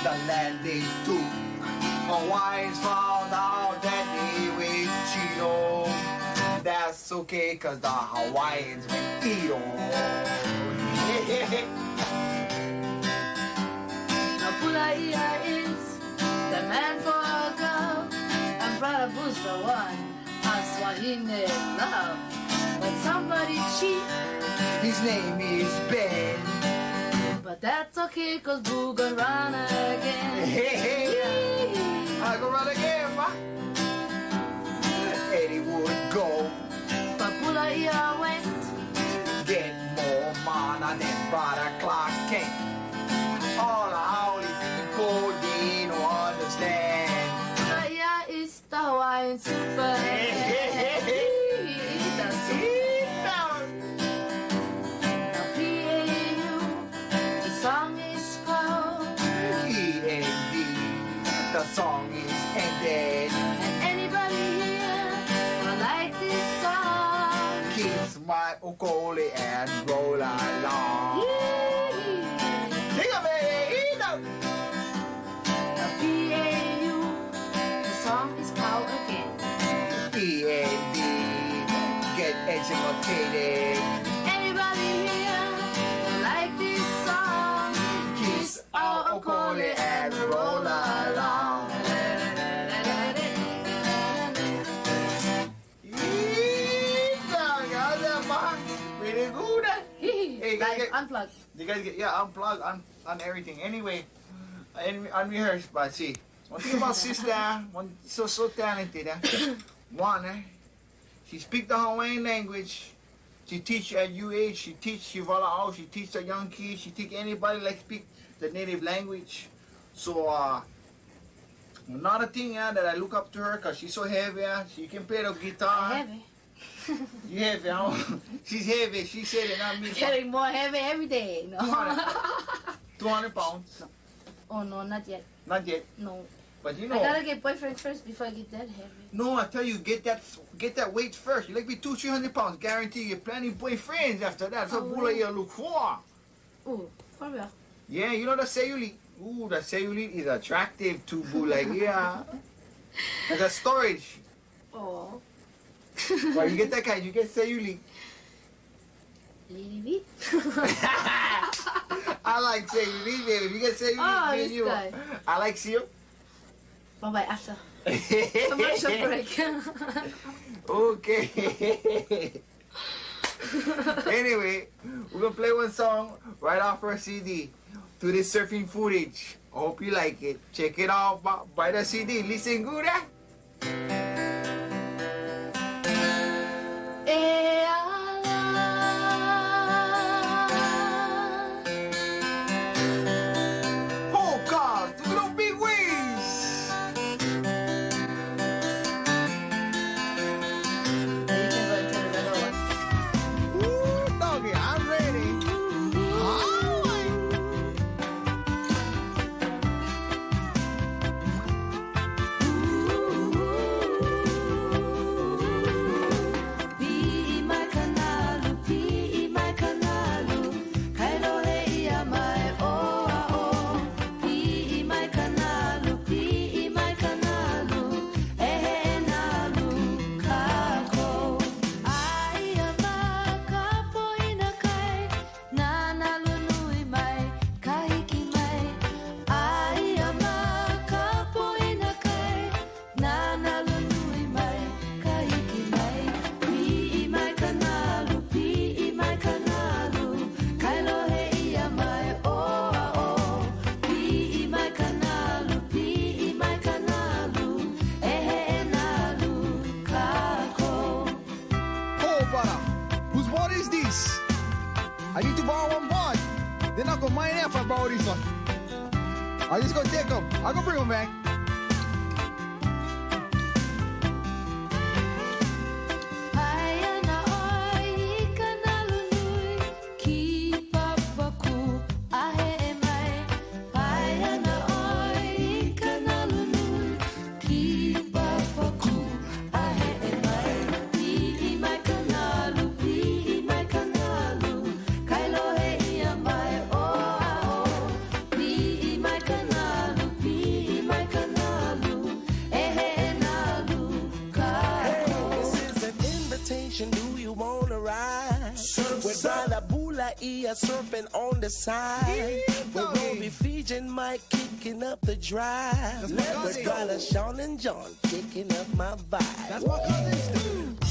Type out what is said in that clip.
the land they took. Hawaiians found out that they were Cheeto. That's okay, cause the Hawaiians went EO. Now BULAIA is the man for a girl, and Brother Boo's the one us what he may love. When somebody cheat, his name is Ben. but that's okay, cause Boo gonna run again. Hey, I go run again, ma. Eddie would go, But BULAIA went, get more mana than Brother Clark Kent. All the howly people they don't understand. BULAIA is the Hawaiian super. That's Sit down. Now PAU, the song is called, E-N-D, the song is ended. and anybody here will like this song. Kiss my ukole and roll along. Sing it, baby. Now PAU, the song is called again. E-N-D, get educated. Anybody here will like this song. Kiss our ukole and roll along. Really good. Hey, Like unplugged. you guys get unplug on everything. Anyway, unrehearsed, but see. One thing about Sistah, so talented. One, she speak the Hawaiian language. She teach at UH. She volunteer. She teach the young kids. She teach anybody like speak the native language. So another thing that I look up to her because she's so heavy. She can play the guitar. Heavy. You heavy, huh? She's heavy. She said it, not me. Getting more heavy every day. No. 200 pounds. Oh no, not yet. Not yet. No. But you I know. gotta get boyfriend first before I get that heavy. No, I tell you, get that weight first. You like be 200-300 pounds. Guarantee you plenty boyfriends after that. So Oh, BULAIA look for. Oh, for real. Yeah, you know the cellulite. Ooh, the cellulite is attractive to BULAIA. There's a storage. Oh. Well, you get that kind, you get cellulite. Little bit. I like cellulite, baby. If you get cellulite, Oh, me and this you. guy. I like seal. Bye bye after. Commercial break. Okay. Anyway, we're gonna play one song right off our CD to this surfing footage. I hope you like it. Check it out. Buy the CD. Listen good, eh? Oh God, the little big wings. Ooh, doggy, I'm ready. Alright. I need to borrow one board. They're not gonna mind if I borrow this one. I just gonna take them. I gonna bring them back. Kanalu, vacation do you wanna ride? With brother BULAIA surfing on the side. With Robi Fijian Mike kicking up the drive. With brother Sean and John kicking up my vibe. That's my cousins too.